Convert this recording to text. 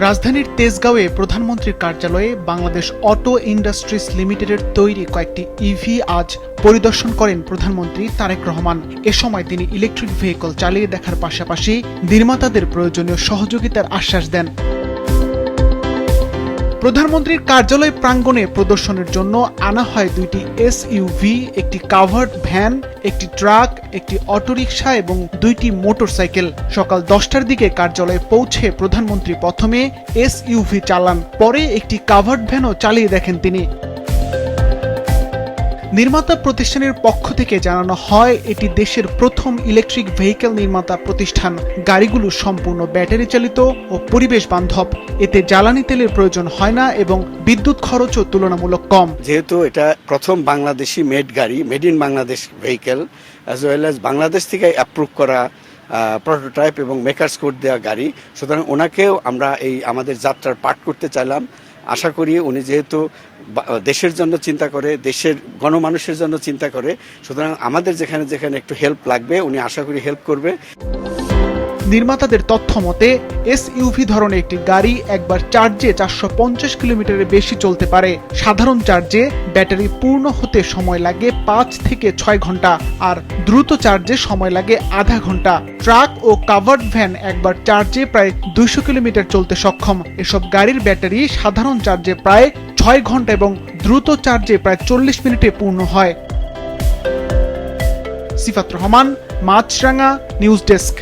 রাজধানীর তেজগাঁওয়ে প্রধানমন্ত্রীর কার্যালয়ে বাংলাদেশ অটো ইন্ডাস্ট্রিজ লিমিটেডের তৈরি কয়েকটি ইভি আজ পরিদর্শন করেন প্রধানমন্ত্রী তারেক রহমান। এ সময় তিনি ইলেকট্রিক ভেহিকল চালিয়ে দেখার পাশাপাশি নির্মাতাদের প্রয়োজনীয় সহযোগিতার আশ্বাস দেন। প্রধানমন্ত্রীর কার্যালয় প্রাঙ্গণে প্রদর্শনের জন্য আনা হয় দুইটি এসইউভি, একটি কাভার্ড ভ্যান, একটি ট্রাক, একটি অটোরিকশা এবং দুইটি মোটরসাইকেল। সকাল 10টার দিকে কার্যালয়ে পৌঁছে প্রধানমন্ত্রী প্রথমে এসইউভি চালান, পরে একটি কাভার্ড ভ্যানও চালিয়ে দেখেন তিনি। নির্মাতা প্রতিষ্ঠানের পক্ষ থেকে জানানো হয়, এটি দেশের প্রথম ইলেকট্রিক ভেহিকেল নির্মাতা প্রতিষ্ঠান। গাড়িগুলো সম্পূর্ণ ব্যাটারি চালিত ও পরিবেশ বান্ধব। এতে জ্বালানি তেলের প্রয়োজন হয় না এবং বিদ্যুৎ খরচও তুলনামূলক কম। যেহেতু এটা প্রথম বাংলাদেশি মেড গাড়ি, made in Bangladesh vehicle, as well as Bangladesh থেকে অ্যাপ্রুভ করা প্রোটোটাইপ এবং মেকার্স কোড দেওয়া গাড়ি, সুতরাং ওনাকেও আমরা এই আমাদের যাত্রার পার্ট করতে চাইলাম। আশা করি উনি যেহেতু দেশের জন্য চিন্তা করে, দেশের গণমানুষের জন্য চিন্তা করে, সুতরাং আমাদের যেখানে যেখানে একটু হেল্প লাগবে উনি আশা করি হেল্প করবে। নির্মাতাদের তথ্য মতে এসইউভি ধরনের একটি গাড়ি একবার চার্জে 450 কিলোমিটারের বেশি চলতে পারে। সাধারণ চার্জে ব্যাটারি পূর্ণ হতে সময় লাগে 5 থেকে 6 ঘন্টা, আর দ্রুত চার্জে সময় লাগে আধা ঘন্টা। ট্রাক ও কাভার্ড ভ্যান একবার চার্জে প্রায় 200 কিলোমিটার চলতে সক্ষম। এসব গাড়ির ব্যাটারি সাধারণ চার্জে প্রায় 6 ঘন্টা এবং দ্রুত চার্জে প্রায় 40 মিনিটে পূর্ণ হয়। সিফাত রহমান, মাছরাঙা, নিউজ ডেস্ক।